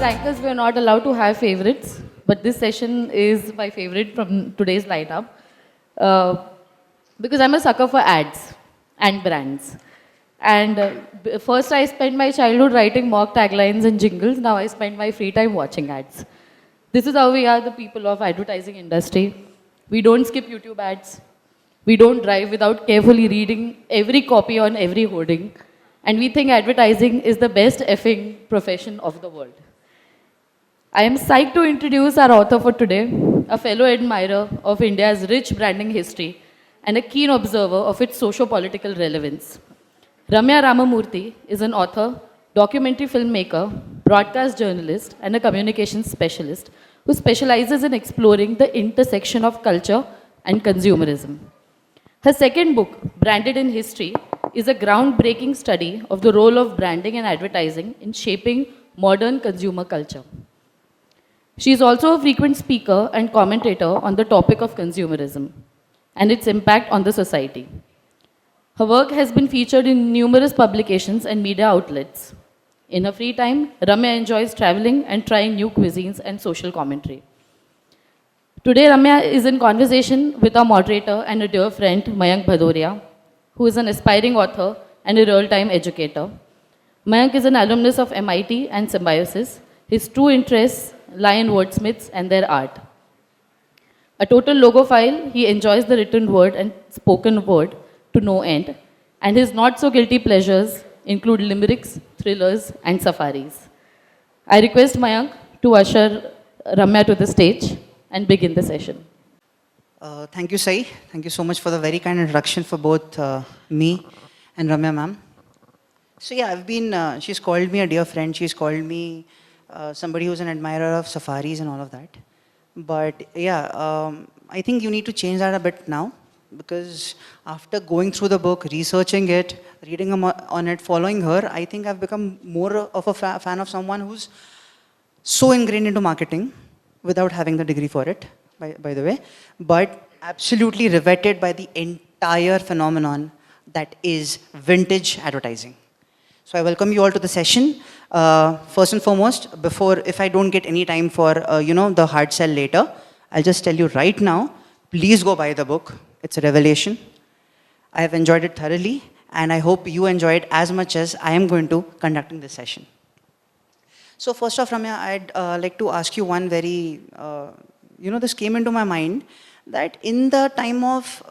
As anchors, we are not allowed to have favorites, but this session is my favorite from today's lineup uh, because I'm a sucker for ads and brands. And first, I spent my childhood writing mock taglines and jingles. Now, I spend my free time watching ads. This is how we are, the people of advertising industry. We don't skip YouTube ads. We don't drive without carefully reading every copy on every hoarding. And we think advertising is the best effing profession of the world. I am psyched to introduce our author for today, a fellow admirer of India's rich branding history and a keen observer of its socio-political relevance. Ramya Ramamurthy is an author, documentary filmmaker, broadcast journalist, and a communications specialist who specializes in exploring the intersection of culture and consumerism. Her second book, Branded in History, is a groundbreaking study of the role of branding and advertising in shaping modern consumer culture. She is also a frequent speaker and commentator on the topic of consumerism and its impact on the society. Her work has been featured in numerous publications and media outlets. In her free time, Ramya enjoys traveling and trying new cuisines and social commentary. Today, Ramya is in conversation with our moderator and a dear friend, Mayank Bhadoria, who is an aspiring author and a real-time educator. Mayank is an alumnus of MIT and Symbiosis. His true interests lie in wordsmiths and their art. A total logophile, he enjoys the written word and spoken word to no end, and his not-so-guilty pleasures include limericks, thrillers, and safaris. I request Mayank to usher Ramya to the stage and begin the session. Thank you, Sai. Thank you so much for the very kind introduction for both me and Ramya ma'am. So yeah, she's called me a dear friend. She's called me somebody who's an admirer of safaris and all of that. But yeah, I think you need to change that a bit now, because after going through the book, researching it, reading on it, following her, I think I've become more of a fan of someone who's so ingrained into marketing without having the degree for it, by the way, but absolutely riveted by the entire phenomenon that is vintage advertising. So I welcome you all to the session. First and foremost, if I don't get any time for the hard sell later, I'll just tell you right now, please go buy the book. It's a revelation. I have enjoyed it thoroughly, and I hope you enjoy it as much as I am going to conducting this session. So first off, Ramya, I'd like to ask you one very, this came into my mind, that in the time of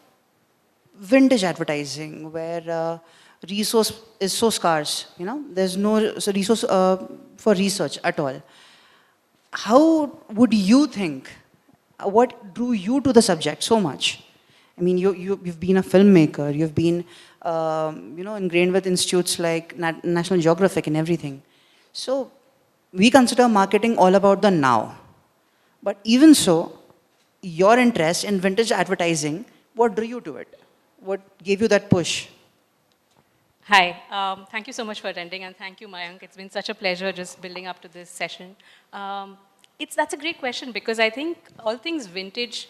vintage advertising, where resource is so scarce, there's no resource for research at all. How would you think, what drew you to the subject so much? I mean, you've been a filmmaker, you've been, ingrained with institutes like National Geographic and everything. So we consider marketing all about the now. But even so, your interest in vintage advertising, what drew you to it? What gave you that push? Hi, thank you so much for attending, and thank you, Mayank. It's been such a pleasure just building up to this session. That's a great question, because I think all things vintage,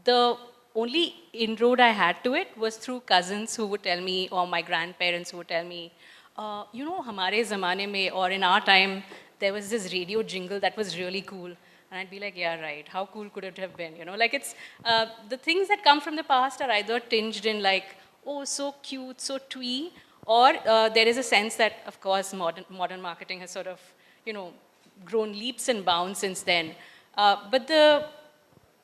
the only inroad I had to it was through cousins who would tell me, or my grandparents who would tell me, hamare zamane mein, or in our time, there was this radio jingle that was really cool. And I'd be like, yeah, right, how cool could it have been? The things that come from the past are either tinged in like, oh, so cute, so twee, or there is a sense that, of course, modern marketing has sort of, grown leaps and bounds since then. But the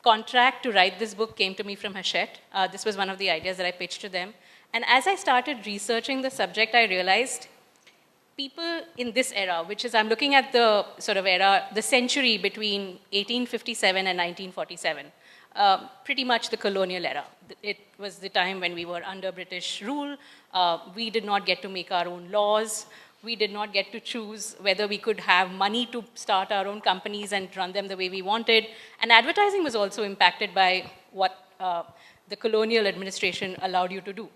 contract to write this book came to me from Hachette. This was one of the ideas that I pitched to them. And as I started researching the subject, I realized people in this era, which is, I'm looking at the sort of era, the century between 1857 and 1947, pretty much the colonial era. It was the time when we were under British rule. We did not get to make our own laws. We did not get to choose whether we could have money to start our own companies and run them the way we wanted. And advertising was also impacted by what the colonial administration allowed you to do.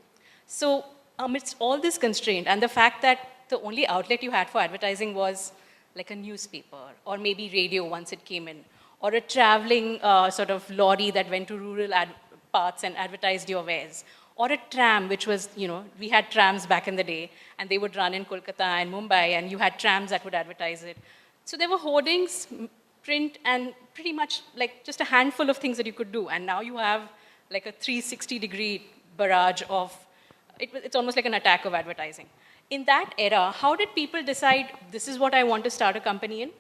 So amidst all this constraint and the fact that the only outlet you had for advertising was like a newspaper or maybe radio once it came in, or a traveling sort of lorry that went to rural parts and advertised your wares, or a tram, which was, we had trams back in the day, and they would run in Kolkata and Mumbai, and you had trams that would advertise it. So there were hoardings, print, and pretty much like just a handful of things that you could do. And now you have like a 360-degree barrage of, it's almost like an attack of advertising. In that era, how did people decide, this is what I want to start a company in,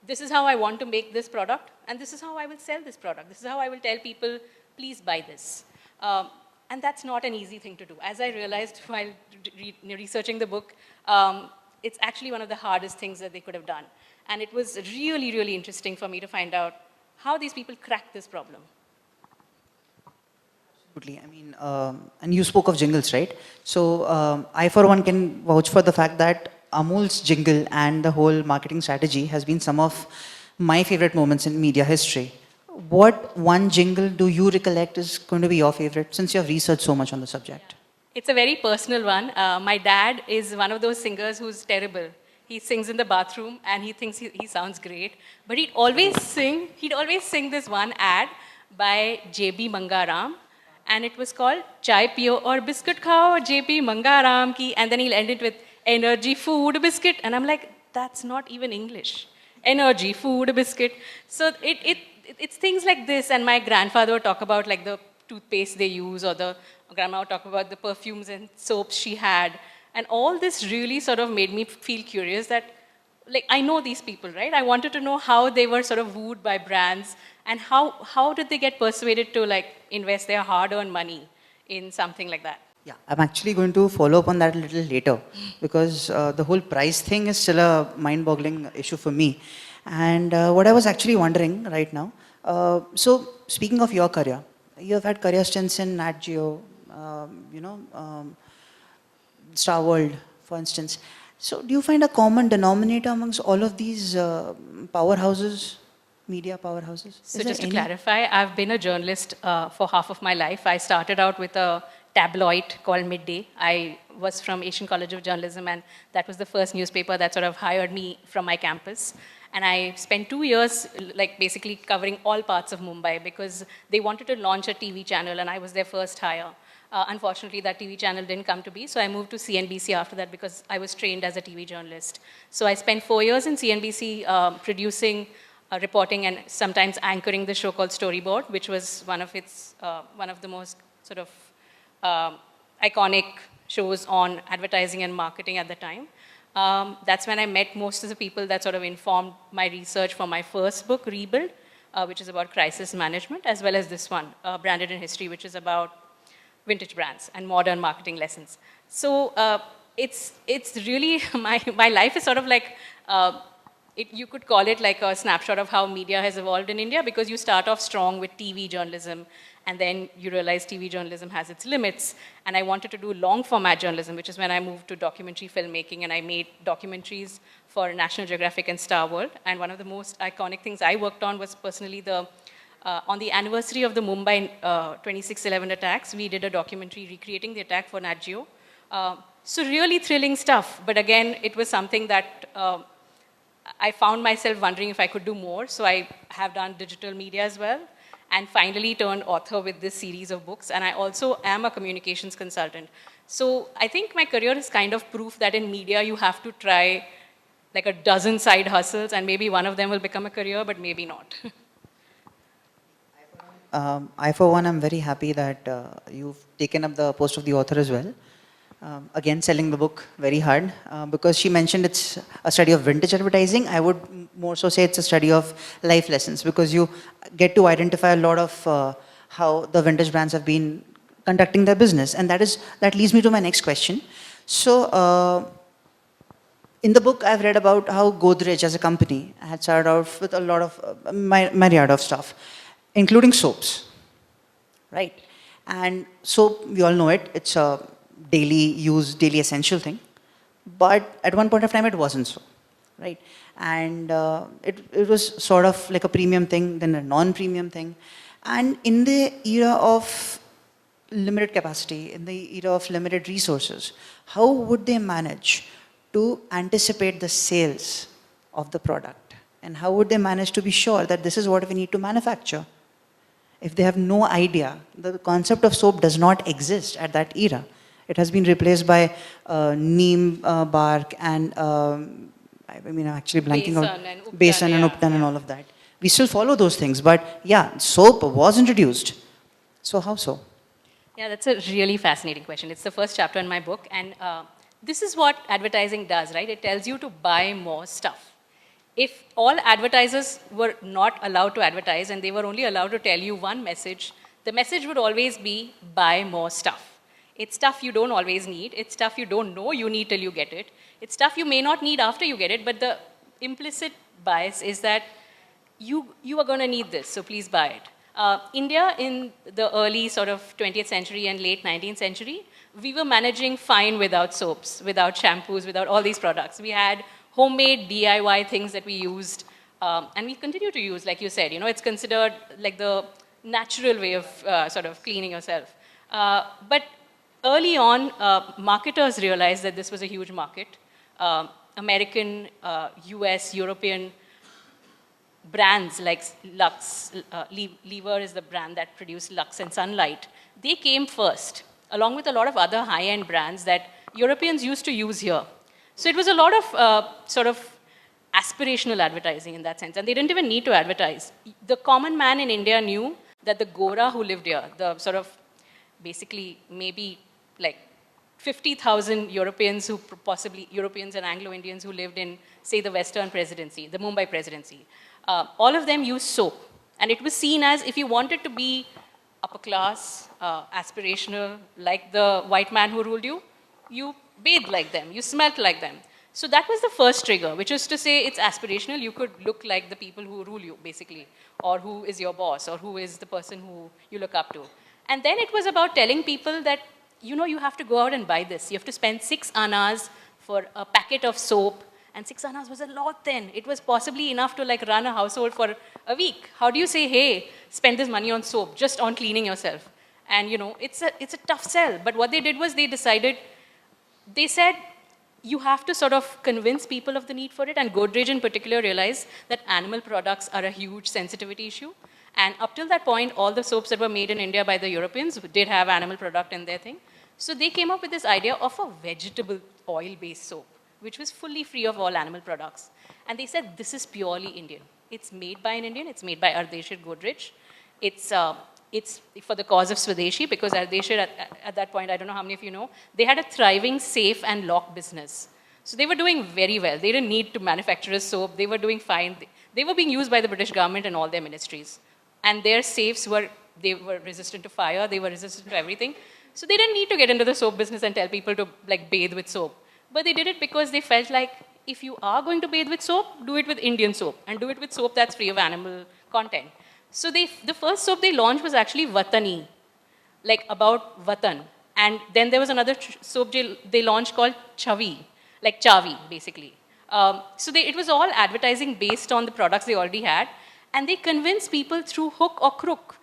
this is how I want to make this product, and this is how I will sell this product. This is how I will tell people, please buy this. And that's not an easy thing to do. As I realized while researching the book, it's actually one of the hardest things that they could have done. And it was really, really interesting for me to find out how these people crack this problem. Absolutely. I mean, and you spoke of jingles, right? So I, for one, can vouch for the fact that Amul's jingle and the whole marketing strategy has been some of my favorite moments in media history. What one jingle do you recollect is going to be your favorite, since you have researched so much on the subject? It's a very personal one. My dad is one of those singers who's terrible. He sings in the bathroom and he thinks he sounds great. But he'd always sing this one ad by J.B. Mangaram. And it was called Chai Piyo or Biscuit Khao, J.B. Mangaram ki. And then he'll end it with Energy Food Biscuit. And I'm like, that's not even English. Energy Food Biscuit. So it's things like this. And my grandfather would talk about like the toothpaste they use, or the grandma would talk about the perfumes and soaps she had. And all this really sort of made me feel curious that, like, I know these people, right? I wanted to know how they were sort of wooed by brands, and how did they get persuaded to like invest their hard-earned money in something like that. Yeah, I'm actually going to follow up on that a little later, because the whole price thing is still a mind-boggling issue for me. And what I was actually wondering right now, so speaking of your career, you have had career stints in Nat Geo, Star World, for instance. So do you find a common denominator amongst all of these powerhouses, media powerhouses? So just to clarify, I've been a journalist for half of my life. I started out with a tabloid called Midday. I was from Asian College of Journalism, and that was the first newspaper that sort of hired me from my campus. And I spent 2 years like basically covering all parts of Mumbai, because they wanted to launch a TV channel and I was their first hire. Unfortunately, that TV channel didn't come to be, so I moved to CNBC after that because I was trained as a TV journalist. So I spent 4 years in CNBC producing, reporting, and sometimes anchoring the show called Storyboard, which was one of the most sort of iconic shows on advertising and marketing at the time. That's when I met most of the people that sort of informed my research for my first book, Rebuild, which is about crisis management, as well as this one, Branded in History, which is about vintage brands and modern marketing lessons. So it's really, my life is sort of like, you could call it like a snapshot of how media has evolved in India, because you start off strong with TV journalism, and then you realize TV journalism has its limits. And I wanted to do long format journalism, which is when I moved to documentary filmmaking, and I made documentaries for National Geographic and Star World. And one of the most iconic things I worked on was personally on the anniversary of the Mumbai 26/11 attacks, we did a documentary recreating the attack for Nat Geo. So really thrilling stuff. But again, it was something that I found myself wondering if I could do more. So I have done digital media as well, and finally turned author with this series of books. And I also am a communications consultant. So I think my career is kind of proof that in media you have to try like a dozen side hustles, and maybe one of them will become a career, but maybe not. I, for one, am very happy that you've taken up the post of the author as well. Again, selling the book very hard, because she mentioned it's a study of vintage advertising. I would more so say it's a study of life lessons, because you get to identify a lot of how the vintage brands have been conducting their business. And that leads me to my next question. So, in the book, I've read about how Godrej as a company had started out with a lot of myriad of stuff, including soaps, right? And soap, we all know it, it's a daily use, daily essential thing. But at one point of time, it wasn't so, right? And it was sort of like a premium thing, then a non-premium thing. And in the era of limited capacity, in the era of limited resources, how would they manage to anticipate the sales of the product? And how would they manage to be sure that this is what we need to manufacture? If they have no idea, the concept of soap does not exist at that era. It has been replaced by neem bark and I mean, I'm actually blanking out. Besan and Uptan, Besan and yeah, Uptan and yeah. all of that. We still follow those things, but yeah, soap was introduced. So how so? Yeah, that's a really fascinating question. It's the first chapter in my book, and this is what advertising does, right? It tells you to buy more stuff. If all advertisers were not allowed to advertise and they were only allowed to tell you one message, the message would always be buy more stuff. It's stuff you don't always need. It's stuff you don't know you need till you get it. It's stuff you may not need after you get it, but the implicit bias is that you are going to need this, so please buy it. India in the early sort of 20th century and late 19th century, we were managing fine without soaps, without shampoos, without all these products. We had homemade DIY things that we used, and we continue to use, like you said. You know, it's considered like the natural way of sort of cleaning yourself. But early on, marketers realized that this was a huge market. American, US, European brands like Lux, Lever is the brand that produced Lux and Sunlight, they came first, along with a lot of other high-end brands that Europeans used to use here. So it was a lot of sort of aspirational advertising in that sense, and they didn't even need to advertise. The common man in India knew that the Gora who lived here, the sort of basically maybe like 50,000 Europeans who possibly, Europeans and Anglo-Indians who lived in, say, the Western presidency, the Mumbai presidency, all of them used soap. And it was seen as if you wanted to be upper class, aspirational, like the white man who ruled you, you bathed like them, you smelt like them. So that was the first trigger, which is to say it's aspirational. You could look like the people who rule you, basically, or who is your boss, or who is the person who you look up to. And then it was about telling people that, you know, you have to go out and buy this. You have to spend 6 annas for a packet of soap. And 6 annas was a lot then. It was possibly enough to like run a household for a week. How do you say, hey, spend this money on soap, just on cleaning yourself? And you know, it's a tough sell. But what they did was they said, you have to sort of convince people of the need for it. And Godrej in particular realized that animal products are a huge sensitivity issue. And up till that point, all the soaps that were made in India by the Europeans did have animal product in their thing. So they came up with this idea of a vegetable oil-based soap, which was fully free of all animal products. And they said, this is purely Indian. It's made by an Indian. It's made by Ardeshir Godrej. It's for the cause of Swadeshi, because Ardeshir, at that point, I don't know how many of you know, they had a thriving safe and lock business. So they were doing very well. They didn't need to manufacture a soap. They were doing fine. They were being used by the British government and all their ministries. And their safes were resistant to fire. They were resistant to everything. So they didn't need to get into the soap business and tell people to like bathe with soap. But they did it because they felt like if you are going to bathe with soap, do it with Indian soap and do it with soap that's free of animal content. So the first soap they launched was actually Watani, like about Watan. And then there was another soap they launched called Chavi, like Chavi, basically. So it was all advertising based on the products they already had. And they convinced people through hook or crook.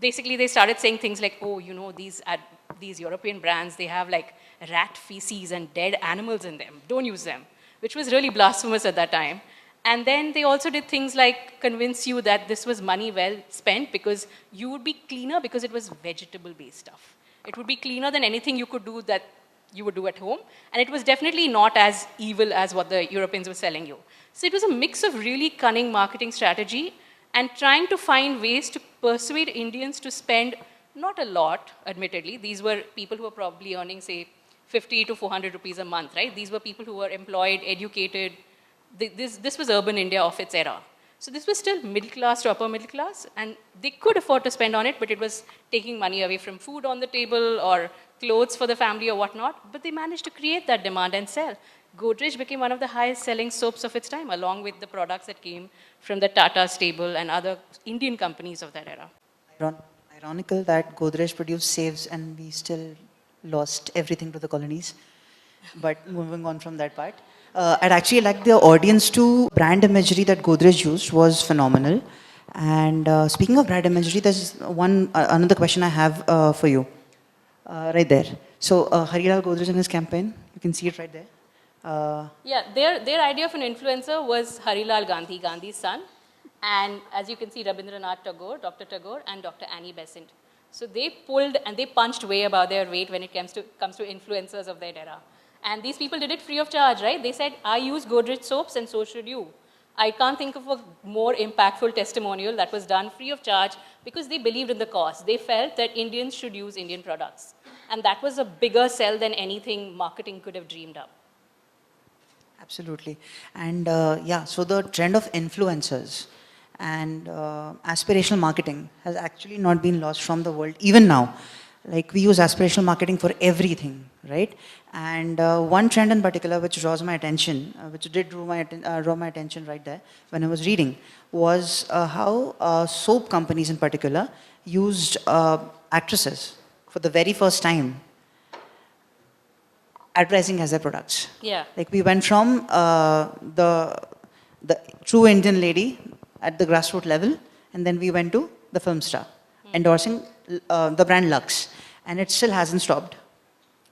Basically, they started saying things like, oh, you know, these European brands, they have like rat feces and dead animals in them. Don't use them, which was really blasphemous at that time. And then they also did things like convince you that this was money well spent because you would be cleaner because it was vegetable-based stuff. It would be cleaner than anything you could do that you would do at home. And it was definitely not as evil as what the Europeans were selling you. So it was a mix of really cunning marketing strategy and trying to find ways to persuade Indians to spend not a lot, admittedly. These were people who were probably earning, say, 50 to 400 rupees a month, right? These were people who were employed, educated. This was urban India of its era. So this was still middle class to upper middle class, and they could afford to spend on it, but it was taking money away from food on the table or clothes for the family or whatnot. But they managed to create that demand and sell. Godrej became one of the highest selling soaps of its time, along with the products that came from the Tata stable and other Indian companies of that era. Ironical that Godrej produced saves and we still lost everything to the colonies. But moving on from that part, I'd actually like the audience to brand imagery that Godrej used was phenomenal. And speaking of brand imagery, there's another question I have for you, right there. So Harilal Godrej and his campaign, you can see it right there. Yeah, their idea of an influencer was Harilal Gandhi, Gandhi's son. And as you can see, Rabindranath Tagore, Dr. Tagore, and Dr. Annie Besant. So they pulled and they punched way above their weight when it comes to influencers of that era. And these people did it free of charge, right? They said, I use Godrej soaps and so should you. I can't think of a more impactful testimonial that was done free of charge because they believed in the cause. They felt that Indians should use Indian products. And that was a bigger sell than anything marketing could have dreamed up. Absolutely. And yeah, so the trend of influencers and aspirational marketing has actually not been lost from the world, even now. Like we use aspirational marketing for everything, right? And one trend in particular which draws my attention, which did draw my attention right there when I was reading, was how soap companies in particular used actresses for the very first time advertising as their products. Yeah. Like we went from the true Indian lady at the grassroots level, and then we went to the film star, endorsing the brand Lux, and it still hasn't stopped.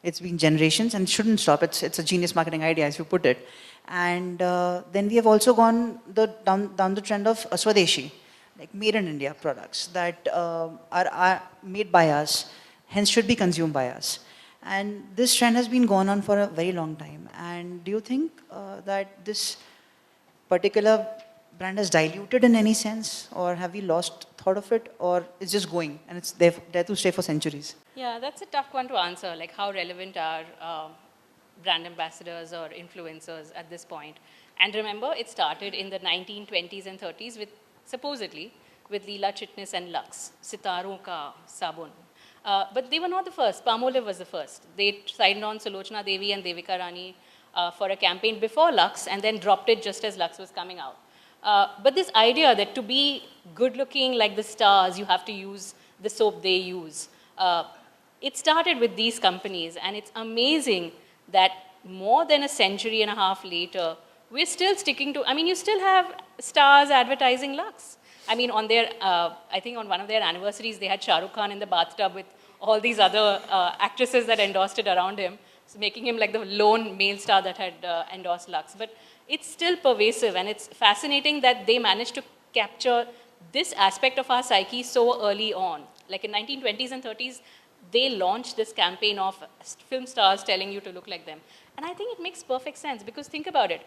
It's been generations and shouldn't stop. It's a genius marketing idea, as you put it. And then we have also gone down the trend of Swadeshi, like made in India products that are made by us, hence should be consumed by us. And this trend has been going on for a very long time. And do you think that this particular brand has diluted in any sense, or have we lost thought of it, or it's just going and it's there to stay for centuries? Yeah, that's a tough one to answer. Like, how relevant are brand ambassadors or influencers at this point? And remember, it started in the 1920s and 30s with, supposedly, with Leela Chitnis and Lux, Sitaron ka sabun. But they were not the first. Palmolive was the first. They signed on Sulochana Devi and Devika Rani for a campaign before Lux and then dropped it just as Lux was coming out. But this idea that to be good looking like the stars, you have to use the soap they use. It started with these companies, and it's amazing that more than a century and a half later, we're still sticking to, I mean, you still have stars advertising Lux. I mean, on their, I think on one of their anniversaries, they had Shah Rukh Khan in the bathtub with all these other actresses that endorsed it around him, so making him like the lone male star that had endorsed Lux. But it's still pervasive, and it's fascinating that they managed to capture this aspect of our psyche so early on. Like in 1920s and 30s, they launched this campaign of film stars telling you to look like them. And I think it makes perfect sense because think about it.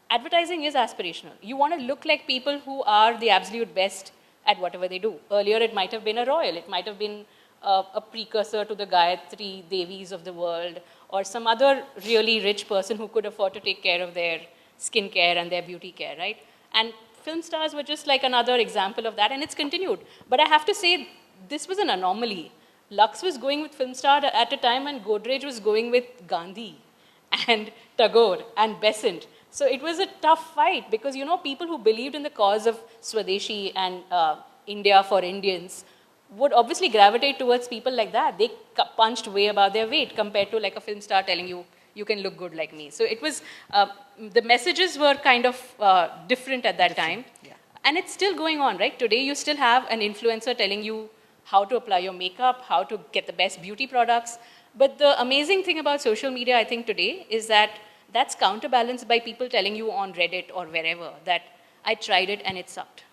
Advertising is aspirational. You want to look like people who are the absolute best at whatever they do. Earlier, it might have been a royal. It might have been a precursor to the Gayatri Devis of the world, or some other really rich person who could afford to take care of their skin care and their beauty care, right? And film stars were just like another example of that, and it's continued. But I have to say, this was an anomaly. Lux was going with film star at a time when Godrej was going with Gandhi and Tagore and Besant. So it was a tough fight because, you know, people who believed in the cause of Swadeshi and India for Indians would obviously gravitate towards people like that. They punched way above their weight compared to like a film star telling you, you can look good like me. So it was, the messages were kind of different at that time. Yeah. And it's still going on, right? Today you still have an influencer telling you how to apply your makeup, how to get the best beauty products. But the amazing thing about social media, I think today, is that that's counterbalanced by people telling you on Reddit or wherever that I tried it and it sucked.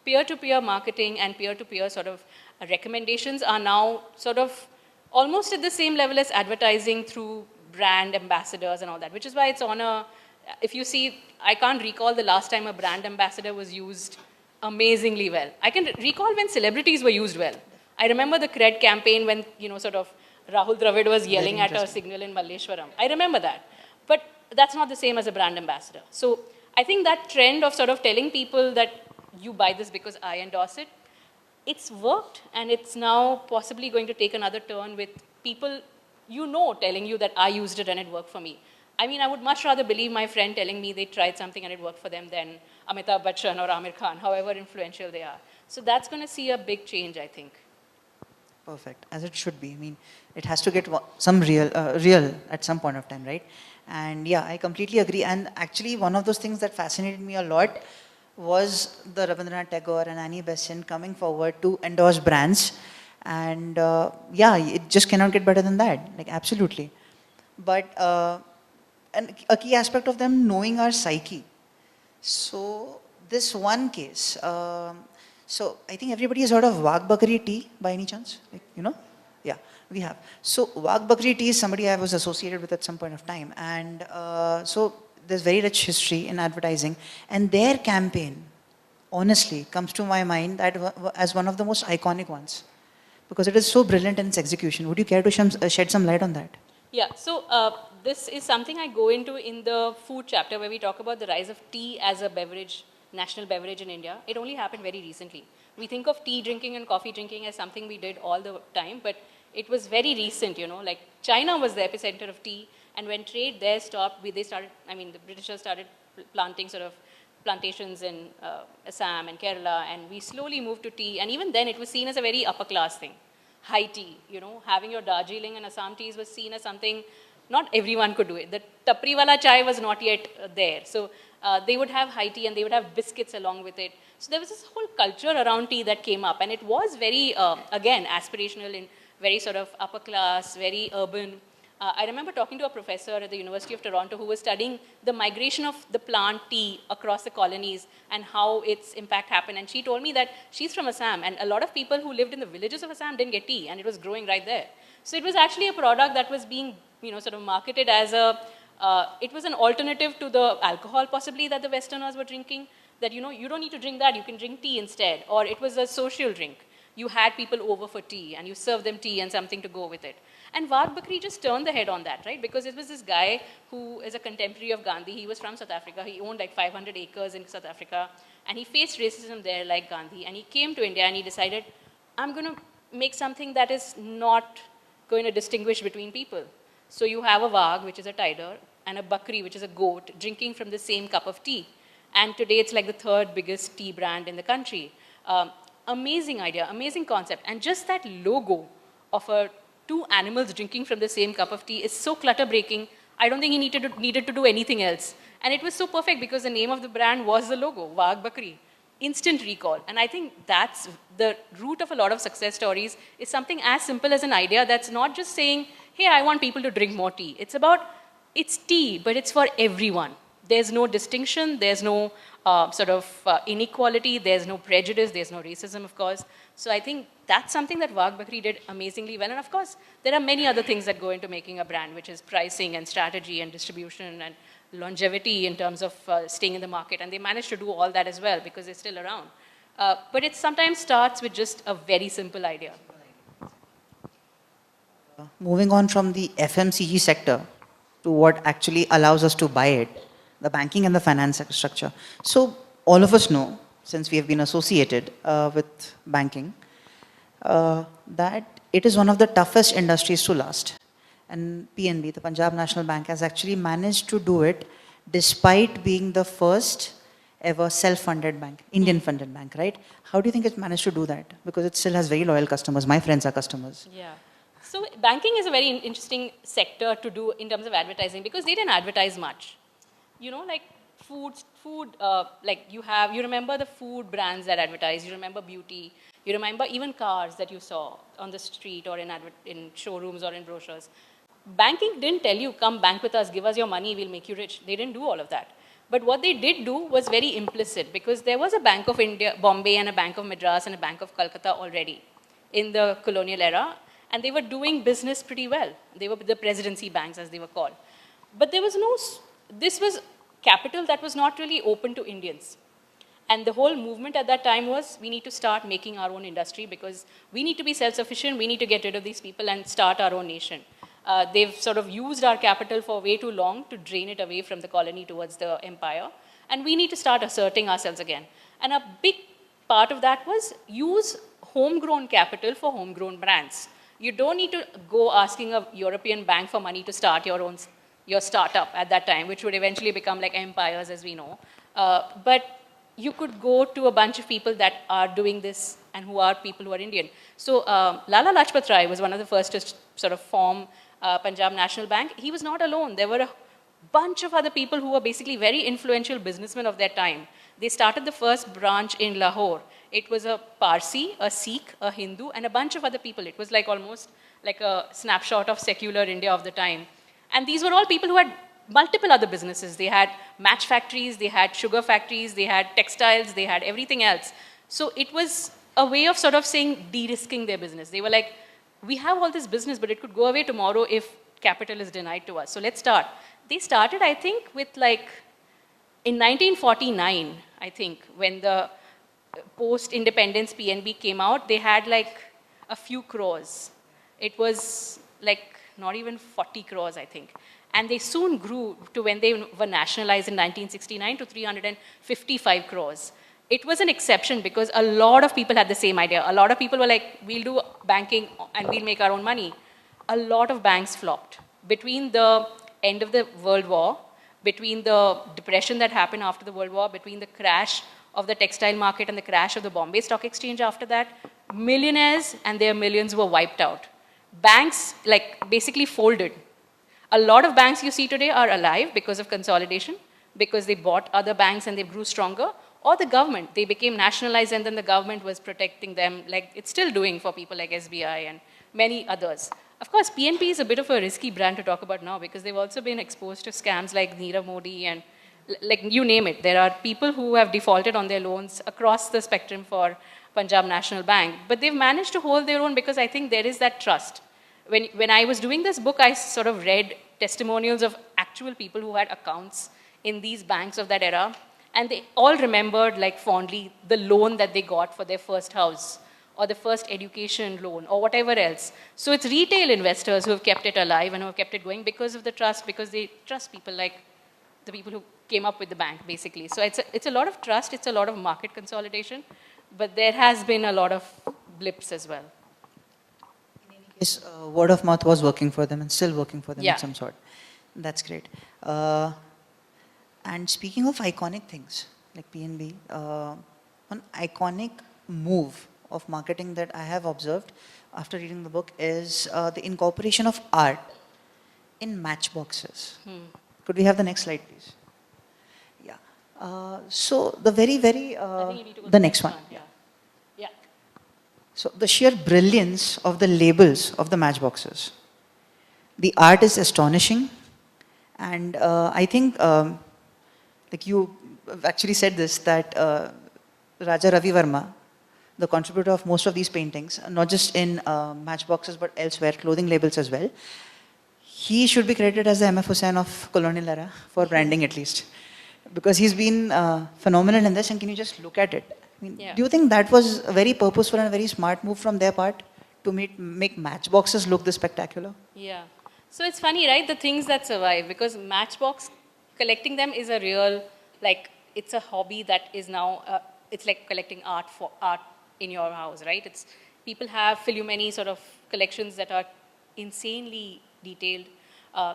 Peer-to-peer marketing and peer-to-peer sort of recommendations are now sort of almost at the same level as advertising through brand ambassadors and all that, which is why it's on a, if you see, I can't recall the last time a brand ambassador was used amazingly well. I can recall when celebrities were used well. I remember the Cred campaign when, you know, sort of Rahul Dravid was yelling at a signal in Malleshwaram. I remember that. But that's not the same as a brand ambassador. So I think that trend of sort of telling people that you buy this because I endorse it, it's worked, and it's now possibly going to take another turn with people, you know, telling you that I used it and it worked for me. I mean, I would much rather believe my friend telling me they tried something and it worked for them than Amitabh Bachchan or Amir Khan, however influential they are. So that's going to see a big change, I think. Perfect, as it should be. I mean, it has to get some real at some point of time, right? And yeah, I completely agree. And actually, one of those things that fascinated me a lot was the Rabindranath Tagore and Annie Besant coming forward to endorse brands. And yeah, it just cannot get better than that, like absolutely. But and a key aspect of them knowing our psyche. So this one case, so I think everybody has heard of Wagh Bakri tea by any chance? Like, you know, Yeah, we have. So Wagh Bakri tea is somebody I was associated with at some point of time, and so there's very rich history in advertising, and their campaign, honestly, comes to my mind as one of the most iconic ones, because it is so brilliant in its execution. Would you care to shed some light on that? Yeah, so this is something I go into in the food chapter where we talk about the rise of tea as a beverage, national beverage in India. It only happened very recently. We think of tea drinking and coffee drinking as something we did all the time, but it was very recent, you know, like China was the epicenter of tea, and when trade there stopped, they started, I mean, the Britishers started planting sort of plantations in Assam and Kerala, and we slowly moved to tea, and even then it was seen as a very upper class thing. High tea, you know, having your Darjeeling and Assam teas was seen as something, not everyone could do it. The tapri wala chai was not yet there. So they would have high tea and they would have biscuits along with it. So there was this whole culture around tea that came up, and it was very, again, aspirational in very sort of upper class, very urban. I remember talking to a professor at the University of Toronto who was studying the migration of the plant tea across the colonies and how its impact happened. And she told me that she's from Assam, and a lot of people who lived in the villages of Assam didn't get tea, and it was growing right there. So it was actually a product that was being, you know, sort of marketed as a, it was an alternative to the alcohol possibly that the Westerners were drinking, that, you know, you don't need to drink that, you can drink tea instead. Or it was a social drink. You had people over for tea, and you served them tea and something to go with it. And Wagh Bakri just turned the head on that, right? Because it was this guy who is a contemporary of Gandhi. He was from South Africa. He owned like 500 acres in South Africa. And he faced racism there like Gandhi. And he came to India and he decided, I'm going to make something that is not going to distinguish between people. So you have a Wagh, which is a tiger, and a Bakri, which is a goat, drinking from the same cup of tea. And today it's like the third biggest tea brand in the country. Amazing idea, amazing concept. And just that logo of two animals drinking from the same cup of tea is so clutter breaking. I don't think he needed to do anything else. And it was so perfect because the name of the brand was the logo, Wagh Bakri. Instant recall. And I think that's the root of a lot of success stories, is something as simple as an idea that's not just saying, hey, I want people to drink more tea. It's about, it's tea, but it's for everyone. There's no distinction, there's no inequality, there's no prejudice, there's no racism, of course. So I think that's something that Wagh Bakri did amazingly well. And of course, there are many other things that go into making a brand, which is pricing and strategy and distribution and longevity in terms of staying in the market. And they managed to do all that as well because they're still around. But it sometimes starts with just a very simple idea. Moving on from the FMCG sector to what actually allows us to buy it, the banking and the finance structure. So all of us know, since we have been associated with banking, that it is one of the toughest industries to last. And PNB, the Punjab National Bank, has actually managed to do it despite being the first ever self-funded bank, Indian-funded bank, right? How do you think it's managed to do that? Because it still has very loyal customers. My friends are customers. Yeah. So banking is a very interesting sector to do in terms of advertising because they didn't advertise much. You know, like like you remember the food brands that advertise, you remember beauty, you remember even cars that you saw on the street or in showrooms or in brochures. Banking didn't tell you, come bank with us, give us your money, we'll make you rich. They didn't do all of that. But what they did do was very implicit because there was a Bank of India, Bombay, and a Bank of Madras and a Bank of Calcutta already in the colonial era, and they were doing business pretty well. They were the presidency banks, as they were called. But there was this was capital that was not really open to Indians. And the whole movement at that time was, we need to start making our own industry because we need to be self-sufficient, we need to get rid of these people and start our own nation. They've sort of used our capital for way too long to drain it away from the colony towards the empire. And we need to start asserting ourselves again. And a big part of that was use homegrown capital for homegrown brands. You don't need to go asking a European bank for money to start your startup at that time, which would eventually become like empires as we know. But you could go to a bunch of people that are doing this and who are people who are Indian. So Lala Lajpat Rai was one of the first to sort of form Punjab National Bank. He was not alone. There were a bunch of other people who were basically very influential businessmen of their time. They started the first branch in Lahore. It was a Parsi, a Sikh, a Hindu, and a bunch of other people. It was like almost like a snapshot of secular India of the time. And these were all people who had multiple other businesses. They had match factories, they had sugar factories, they had textiles, they had everything else. So it was a way of sort of saying de-risking their business. They were like, we have all this business, but it could go away tomorrow if capital is denied to us. So let's start. They started, I think, with like, in 1949, I think, when the post-independence PNB came out, they had like a few crores. It was like not even 40 crores, I think. And they soon grew to, when they were nationalized in 1969, to 355 crores. It was an exception because a lot of people had the same idea. A lot of people were like, we'll do banking and we'll make our own money. A lot of banks flopped. Between the end of the World War, between the depression that happened after the World War, between the crash of the textile market and the crash of the Bombay Stock Exchange after that, millionaires and their millions were wiped out. Banks like basically folded. A lot of banks you see today are alive because of consolidation, because they bought other banks and they grew stronger, or the government. They became nationalized and then the government was protecting them, like it's still doing for people like SBI and many others. Of course, PNP is a bit of a risky brand to talk about now because they've also been exposed to scams like Neerav Modi and like you name it. There are people who have defaulted on their loans across the spectrum for Punjab National Bank, but they've managed to hold their own because I think there is that trust. When I was doing this book, I sort of read testimonials of actual people who had accounts in these banks of that era, and they all remembered like fondly the loan that they got for their first house or the first education loan or whatever else. So it's retail investors who have kept it alive and who have kept it going because of the trust, because they trust people like the people who came up with the bank, basically. So it's a lot of trust, it's a lot of market consolidation, but there has been a lot of blips as well. Yes, word of mouth was working for them and still working for them Yeah. in some sort. That's great. And speaking of iconic things like PNB, one iconic move of marketing that I have observed after reading the book is the incorporation of art in matchboxes. Could we have the next slide, please? Yeah. So the very, very, I think you need to go to the next one. Yeah. Yeah. So the sheer brilliance of the labels of the matchboxes. The art is astonishing, and I think, like you actually said this, that Raja Ravi Verma, the contributor of most of these paintings, not just in matchboxes but elsewhere, clothing labels as well, he should be credited as the MF Hussain of colonial era for branding at least, because he's been phenomenal in this. And can you just look at it? I mean, Yeah. do you think that was a very purposeful and a very smart move from their part to make matchboxes look this spectacular? Yeah. So it's funny, right? The things that survive, because Matchbox, collecting them is a real, like, it's a hobby that is now, it's like collecting art for art in your house, right? It's, people have many sort of collections that are insanely detailed.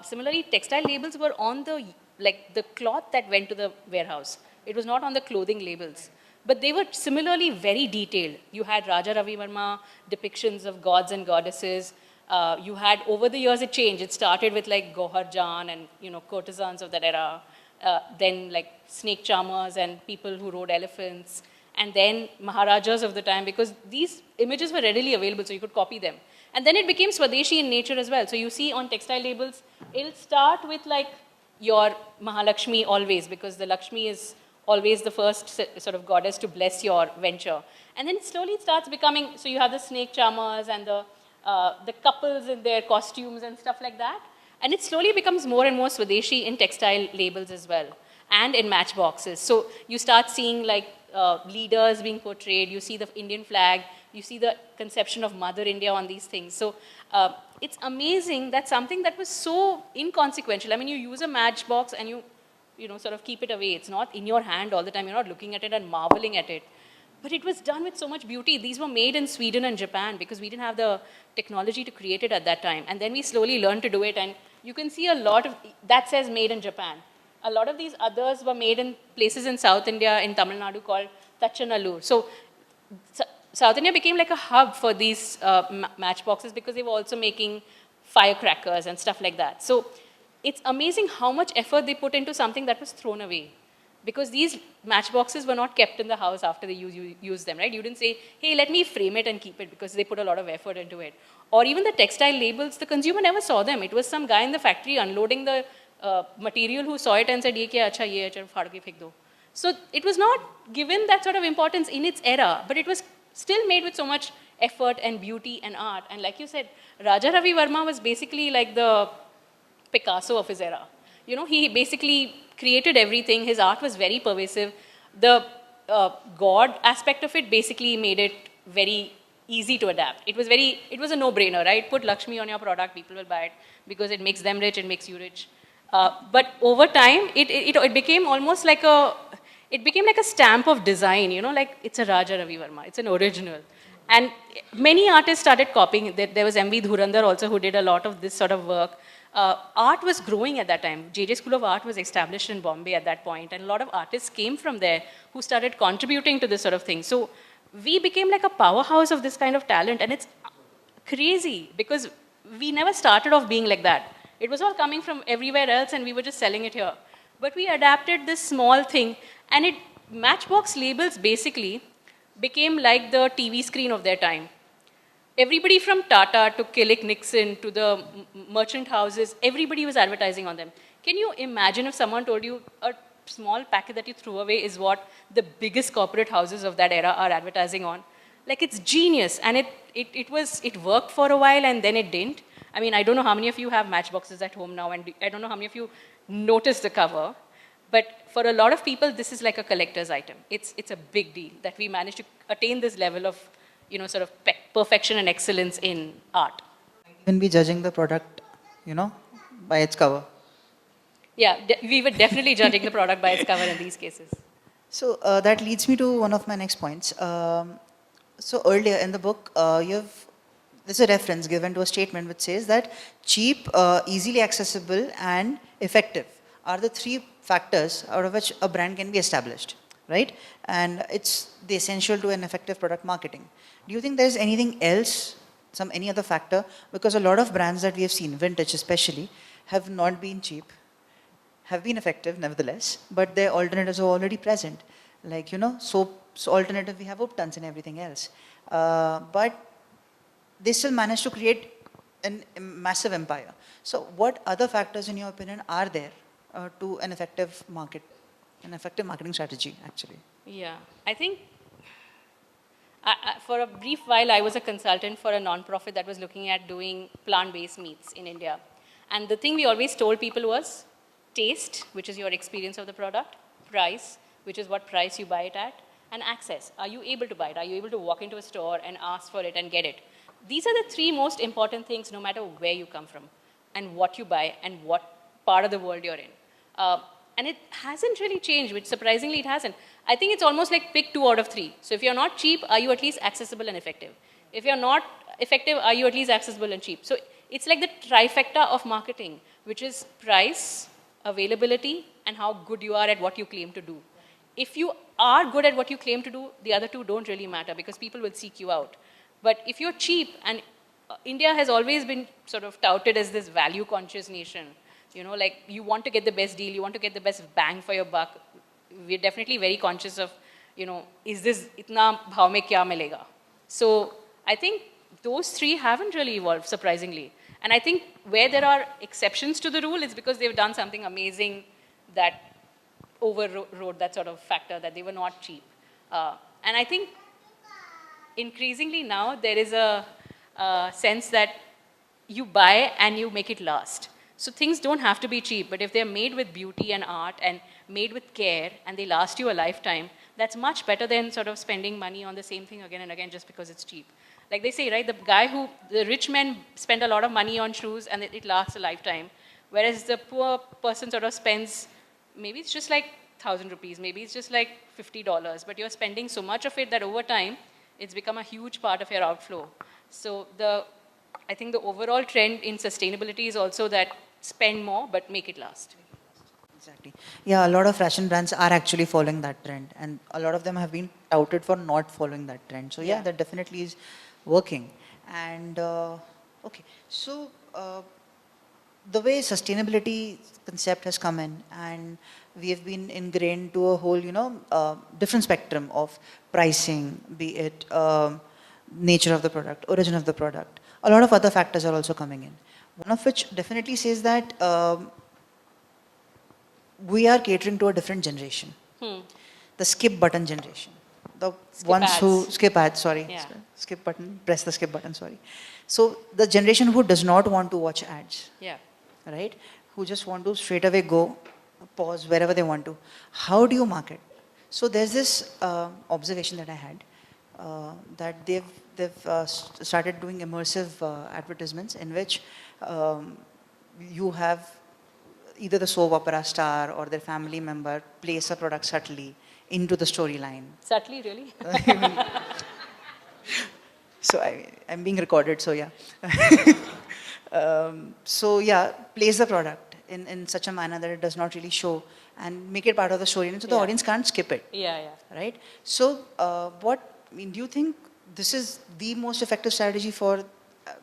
Similarly, textile labels were on the, like, the cloth that went to the warehouse. It was not on the clothing labels. But they were similarly very detailed. You had Raja Ravi Verma depictions of gods and goddesses. You had, over the years it changed. It started with like Gohar Jan and, you know, courtesans of that era. Then like snake charmers and people who rode elephants. And then Maharajas of the time, because these images were readily available, so you could copy them. And then it became Swadeshi in nature as well. So you see on textile labels, it'll start with like your Mahalakshmi always, because the Lakshmi is always the first sort of goddess to bless your venture. And then slowly it starts becoming, so you have the snake charmers and the couples in their costumes and stuff like that. And it slowly becomes more and more Swadeshi in textile labels as well, and in matchboxes. So you start seeing like leaders being portrayed, you see the Indian flag, you see the conception of Mother India on these things. So it's amazing that something that was so inconsequential, I mean, you use a matchbox and you know, sort of keep it away. It's not in your hand all the time. You're not looking at it and marveling at it. But it was done with so much beauty. These were made in Sweden and Japan because we didn't have the technology to create it at that time. And then we slowly learned to do it. And you can see a lot of, that says made in Japan. A lot of these others were made in places in South India, in Tamil Nadu, called Tachanallur. So South India became like a hub for these matchboxes because they were also making firecrackers and stuff like that. So it's amazing how much effort they put into something that was thrown away. Because these matchboxes were not kept in the house after they use them, right? You didn't say, hey, let me frame it and keep it, because they put a lot of effort into it. Or even the textile labels, the consumer never saw them. It was some guy in the factory unloading the material who saw it and said, ye acha, phad ke phek do. So it was not given that sort of importance in its era, but it was still made with so much effort and beauty and art. And like you said, Raja Ravi Verma was basically like the Picasso of his era. You know, he basically created everything. His art was very pervasive. The God aspect of it basically made it very easy to adapt. It was a no-brainer, right? Put Lakshmi on your product, people will buy it because it makes them rich, it makes you rich. But over time, it became almost like it became like a stamp of design, you know, like it's a Raja Ravi Verma, it's an original. And many artists started copying. There was M.V. Dhurandhar also who did a lot of this sort of work. Art was growing at that time. JJ School of Art was established in Bombay at that point, and a lot of artists came from there who started contributing to this sort of thing. So we became like a powerhouse of this kind of talent, and it's crazy because we never started off being like that. It was all coming from everywhere else, and we were just selling it here. But we adapted this small thing, and Matchbox labels basically became like the TV screen of their time. Everybody from Tata to Killick Nixon to the merchant houses, everybody was advertising on them. Can you imagine if someone told you a small packet that you threw away is what the biggest corporate houses of that era are advertising on? Like, it's genius, and it worked for a while and then it didn't. I mean, I don't know how many of you have matchboxes at home now, and I don't know how many of you noticed the cover. But for a lot of people, this is like a collector's item. It's a big deal that we managed to attain this level of, you know, sort of perfection and excellence in art. Even be judging the product, you know, by its cover. Yeah, we were definitely judging the product by its cover in these cases. So that leads me to one of my next points. So earlier in the book, there's a reference given to a statement which says that cheap, easily accessible, and effective are the three factors out of which a brand can be established, right? And it's the essential to an effective product marketing. Do you think there's anything else, any other factor? Because a lot of brands that we have seen, vintage especially, have not been cheap, have been effective nevertheless, but their alternatives are already present. Like, you know, soap's alternative, we have Uptons and everything else. But they still managed to create a massive empire. So what other factors, in your opinion, are there to an effective marketing strategy, actually? Yeah, I think for a brief while, I was a consultant for a non-profit that was looking at doing plant-based meats in India. And the thing we always told people was taste, which is your experience of the product, price, which is what price you buy it at, and access. Are you able to buy it? Are you able to walk into a store and ask for it and get it? These are the three most important things, no matter where you come from and what you buy and what part of the world you're in. And it hasn't really changed, which surprisingly it hasn't. I think it's almost like pick 2 out of 3. So if you're not cheap, are you at least accessible and effective? If you're not effective, are you at least accessible and cheap? So it's like the trifecta of marketing, which is price, availability, and how good you are at what you claim to do. If you are good at what you claim to do, the other two don't really matter because people will seek you out. But if you're cheap, and India has always been sort of touted as this value-conscious nation, you know, like you want to get the best deal, you want to get the best bang for your buck. We're definitely very conscious of, you know, is this itna bhav mein kya milega? So I think those three haven't really evolved, surprisingly. And I think where there are exceptions to the rule is because they've done something amazing that overrode that sort of factor, that they were not cheap. And I think increasingly now there is a sense that you buy and you make it last. So things don't have to be cheap, but if they're made with beauty and art and made with care and they last you a lifetime, that's much better than sort of spending money on the same thing again and again just because it's cheap. Like they say, right, the rich men spend a lot of money on shoes and it lasts a lifetime, whereas the poor person sort of spends, maybe it's just like 1,000 rupees, maybe it's just like $50, but you're spending so much of it that over time, it's become a huge part of your outflow. So I think the overall trend in sustainability is also that spend more, but make it last. Exactly. Yeah, a lot of fashion brands are actually following that trend, and a lot of them have been touted for not following that trend. So yeah, that definitely is working. And okay, so the way sustainability concept has come in, and we have been ingrained to a whole, you know, different spectrum of pricing, be it nature of the product, origin of the product. A lot of other factors are also coming in. One of which definitely says that we are catering to a different generation, the skip button generation. the Skip ones who ads. skip ads, sorry. Yeah. Skip button, press the skip button, sorry. So the generation who does not want to watch ads, Yeah. right? Who just want to straight away go, pause wherever they want to. How do you market? So there's this observation that I had that they've started doing immersive advertisements in which you have either the soap opera star or their family member place a product subtly into the storyline. Subtly, really? So I'm being recorded, so yeah. So yeah, place the product in such a manner that it does not really show and make it part of the story. And so the Yeah. audience can't skip it, Yeah, yeah. right? So do you think this is the most effective strategy for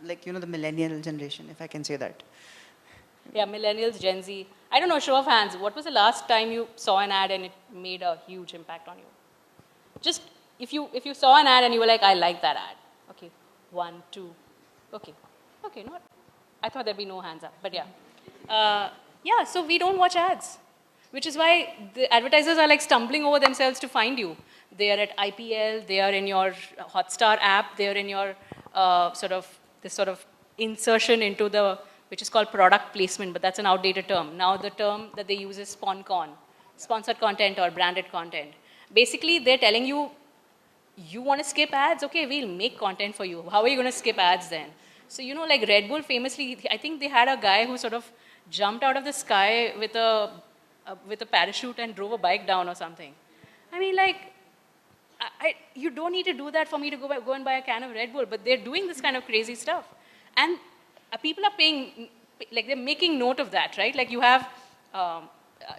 the millennial generation, if I can say that? Yeah, millennials, Gen Z. I don't know, show of hands. What was the last time you saw an ad and it made a huge impact on you? Just if you saw an ad and you were like, I like that ad. Okay, 1, 2. Okay, okay, not. I thought there'd be no hands up, but yeah. Yeah, so we don't watch ads, which is why the advertisers are like stumbling over themselves to find you. They are at IPL, they are in your Hotstar app, they are in your this sort of insertion into the, which is called product placement, but that's an outdated term. Now the term that they use is SponCon, sponsored content or branded content. Basically, they're telling you, you want to skip ads? Okay, we'll make content for you. How are you going to skip ads then? So, like Red Bull famously, I think they had a guy who sort of jumped out of the sky with a parachute and drove a bike down or something. I mean, like, you don't need to do that for me to go and buy a can of Red Bull, but they're doing this kind of crazy stuff. And people are paying, like they're making note of that, right? Like you have,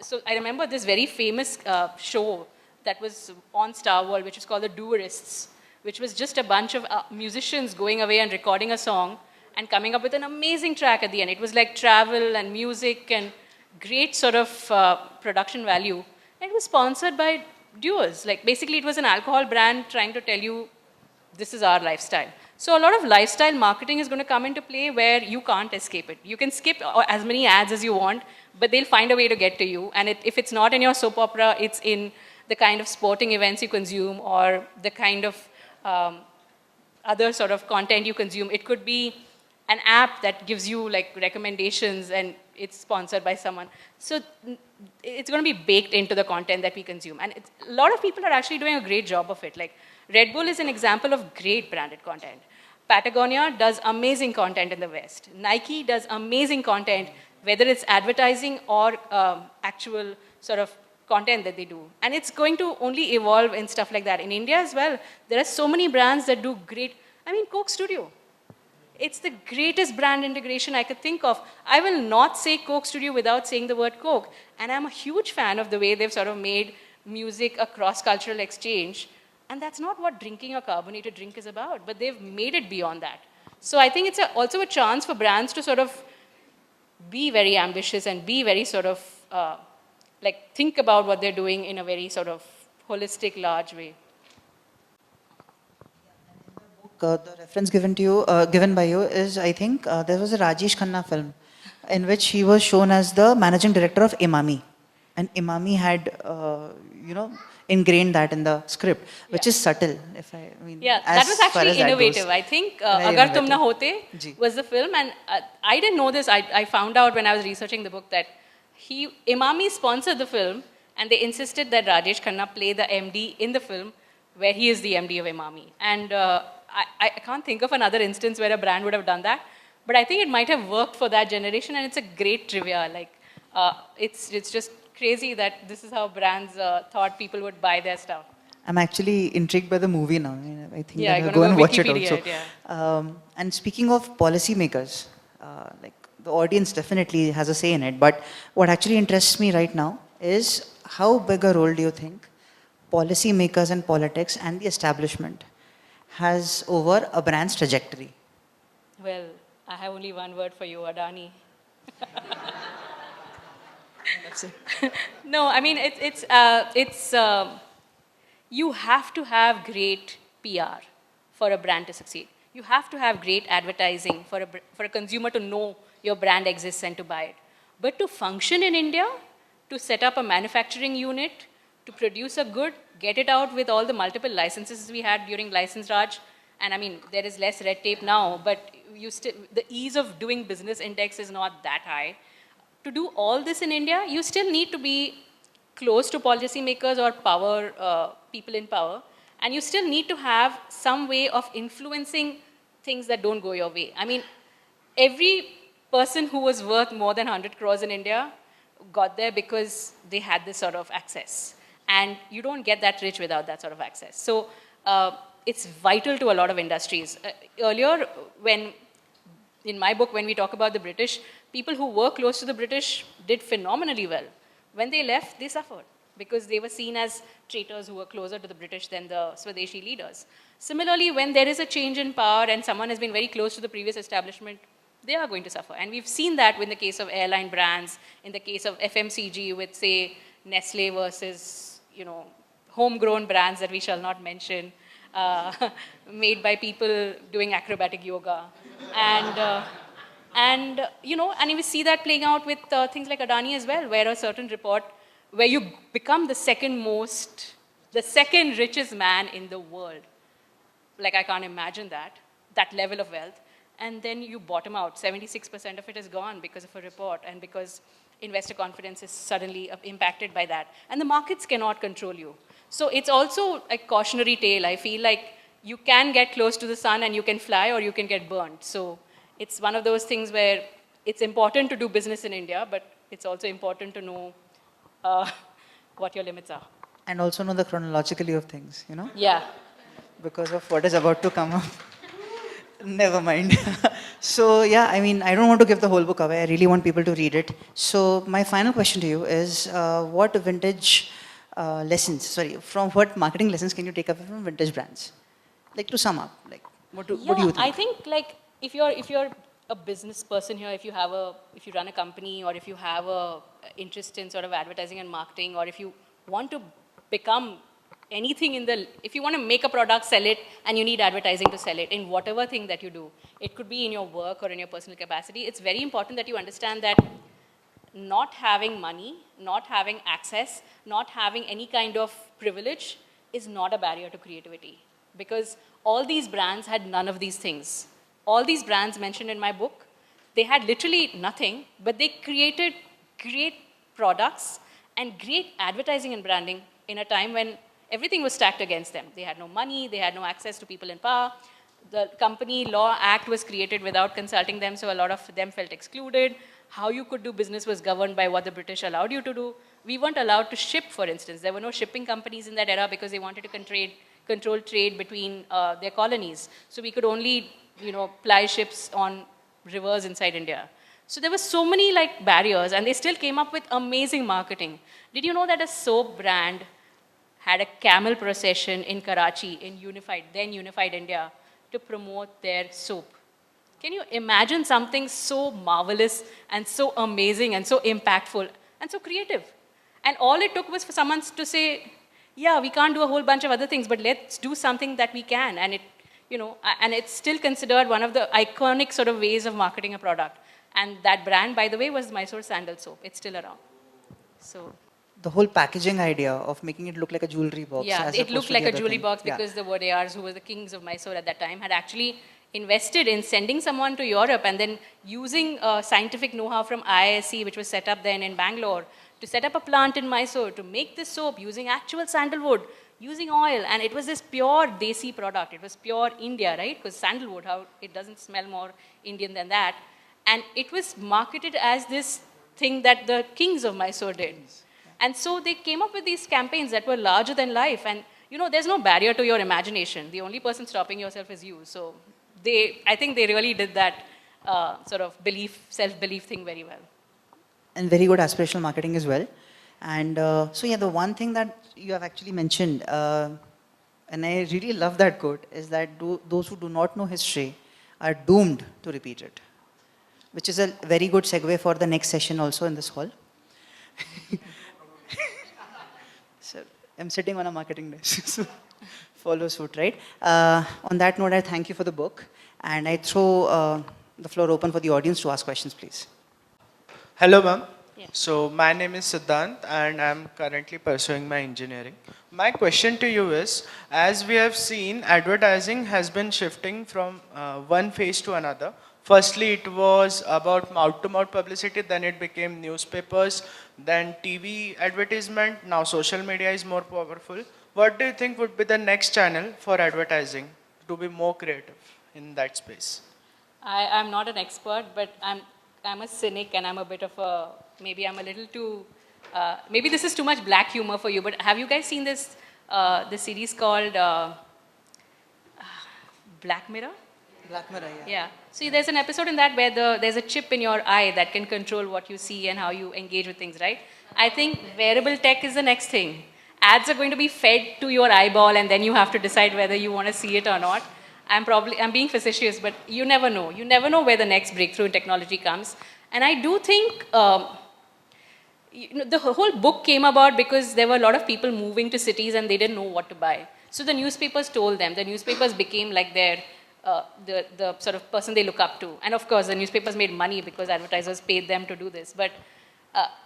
so I remember this very famous show that was on Star World, which is called The Doerists, which was just a bunch of musicians going away and recording a song and coming up with an amazing track at the end. It was like travel and music and great sort of production value. And it was sponsored by Doers. Like basically it was an alcohol brand trying to tell you, this is our lifestyle. So a lot of lifestyle marketing is going to come into play where you can't escape it. You can skip as many ads as you want, but they'll find a way to get to you. And if it's not in your soap opera, it's in the kind of sporting events you consume or the kind of other sort of content you consume. It could be an app that gives you like recommendations and it's sponsored by someone. So it's going to be baked into the content that we consume. And a lot of people are actually doing a great job of it. Like Red Bull is an example of great branded content. Patagonia does amazing content in the West. Nike does amazing content, whether it's advertising or actual sort of content that they do. And it's going to only evolve in stuff like that. In India as well, there are so many brands that do great. I mean, Coke Studio. It's the greatest brand integration I could think of. I will not say Coke Studio without saying the word Coke. And I'm a huge fan of the way they've sort of made music a cross-cultural exchange. And that's not what drinking a carbonated drink is about, but they've made it beyond that. So I think it's also a chance for brands to sort of be very ambitious and be very sort of, think about what they're doing in a very sort of holistic, large way. The reference given by you is, I think, there was a Rajesh Khanna film in which he was shown as the managing director of Imami. And Imami had, ingrained that in the script, which is subtle, Yeah, that was actually innovative. I think Agar Tum Na Hote was the film, and I didn't know this. I found out when I was researching the book that Imami sponsored the film, and they insisted that Rajesh Khanna play the MD in the film, where he is the MD of Imami. And I can't think of another instance where a brand would have done that, but I think it might have worked for that generation, and it's a great trivia. Like, it's just crazy that this is how brands thought people would buy their stuff. I'm actually intrigued by the movie now. I think Yeah, that I'll go and watch it Wikipedia also. Yeah. And speaking of policymakers, the audience definitely has a say in it. But what actually interests me right now is how big a role do you think policymakers and politics and the establishment has over a brand's trajectory? Well, I have only one word for you, Adani. That's it. No, I mean, you have to have great PR for a brand to succeed. You have to have great advertising for a consumer to know your brand exists and to buy it. But to function in India, to set up a manufacturing unit, to produce a good, get it out with all the multiple licenses we had during License Raj. And I mean, there is less red tape now, but the ease of doing business index is not that high. To do all this in India, you still need to be close to policymakers or people in power, and you still need to have some way of influencing things that don't go your way. I mean, every person who was worth more than 100 crores in India got there because they had this sort of access. And you don't get that rich without that sort of access. So it's vital to a lot of industries. Earlier, in my book, when we talk about the British, people who were close to the British did phenomenally well. When they left, they suffered because they were seen as traitors who were closer to the British than the Swadeshi leaders. Similarly, when there is a change in power and someone has been very close to the previous establishment, they are going to suffer. And we've seen that in the case of airline brands, in the case of FMCG with, say, Nestle versus, homegrown brands that we shall not mention, made by people doing acrobatic yoga. And we see that playing out with things like Adani as well, where a certain report, where you become the second richest man in the world. Like, I can't imagine that level of wealth. And then you bottom out. 76% of it is gone because of a report and because investor confidence is suddenly impacted by that. And the markets cannot control you. So it's also a cautionary tale. I feel like you can get close to the sun and you can fly, or you can get burnt. So it's one of those things where it's important to do business in India, but it's also important to know what your limits are. And also know the chronologically of things, Yeah. Because of what is about to come up. Never mind. So, yeah, I mean, I don't want to give the whole book away. I really want people to read it. So, my final question to you is what what marketing lessons can you take up from vintage brands? Like, to sum up, like, what do you think? I think, like, if you're a business person here, if you run a company, or if you have a interest in sort of advertising and marketing, or if you want to become anything if you want to make a product, sell it, and you need advertising to sell it in whatever thing that you do, it could be in your work or in your personal capacity, it's very important that you understand that not having money, not having access, not having any kind of privilege is not a barrier to creativity. Because all these brands had none of these things. All these brands mentioned in my book, they had literally nothing, but they created great products and great advertising and branding in a time when everything was stacked against them. They had no money, they had no access to people in power. The Company Law Act was created without consulting them, so a lot of them felt excluded. How you could do business was governed by what the British allowed you to do. We weren't allowed to ship, for instance. There were no shipping companies in that era because they wanted to control trade between their colonies. So we could only, ply ships on rivers inside India. So there were so many barriers, and they still came up with amazing marketing. Did you know that a soap brand had a camel procession in Karachi in unified India to promote their soap? Can you imagine something so marvelous and so amazing and so impactful and so creative? And all it took was for someone to say, yeah, we can't do a whole bunch of other things, but let's do something that we can. And and it's still considered one of the iconic sort of ways of marketing a product. And that brand, by the way, was Mysore Sandal Soap. It's still around. So the whole packaging idea of making it look like a jewelry box. Yeah, it looked like a jewelry box because the Wadeyars, who were the kings of Mysore at that time, had actually invested in sending someone to Europe and then using scientific know-how from IISc, which was set up then in Bangalore, to set up a plant in Mysore to make this soap using actual sandalwood, using oil. And it was this pure Desi product. It was pure India, right? Because sandalwood, it doesn't smell more Indian than that. And it was marketed as this thing that the kings of Mysore did. And so they came up with these campaigns that were larger than life. And, there's no barrier to your imagination. The only person stopping yourself is you. So I think they really did that sort of self-belief thing very well. And very good aspirational marketing as well. And the one thing that you have actually mentioned, and I really love that quote, is that those who do not know history are doomed to repeat it. Which is a very good segue for the next session also in this hall. So I'm sitting on a marketing desk, so follow suit, right? On that note, I thank you for the book, and I throw the floor open for the audience to ask questions, please. Hello, ma'am. Yeah. So my name is Siddhant and I'm currently pursuing my engineering. My question to you is, as we have seen, advertising has been shifting from one phase to another. Firstly, it was about mouth-to-mouth publicity, then it became newspapers, then TV advertisement, now social media is more powerful. What do you think would be the next channel for advertising to be more creative in that space? I'm not an expert, but I'm a cynic and I'm a bit of a, maybe I'm a little too, maybe this is too much black humor for you, but have you guys seen this series called Black Mirror? Black Mirror, yeah. Yeah. See, there's an episode in that where there's a chip in your eye that can control what you see and how you engage with things, right? I think wearable tech is the next thing. Ads are going to be fed to your eyeball and then you have to decide whether you want to see it or not. I'm being facetious, but you never know. You never know where the next breakthrough in technology comes. And I do think the whole book came about because there were a lot of people moving to cities and they didn't know what to buy. So the newspapers told them. The newspapers became like the sort of person they look up to. And of course, the newspapers made money because advertisers paid them to do this. But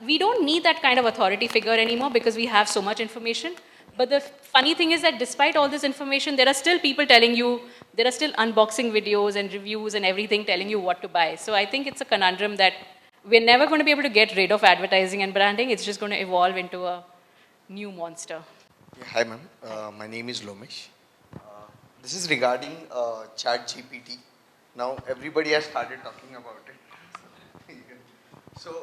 we don't need that kind of authority figure anymore because we have so much information. But the funny thing is that despite all this information, there are still people telling you, there are still unboxing videos and reviews and everything telling you what to buy. So I think it's a conundrum that we're never going to be able to get rid of advertising and branding. It's just going to evolve into a new monster. Yeah, hi, ma'am. My name is Lomesh. This is regarding Chat GPT. Now, everybody has started talking about it. So,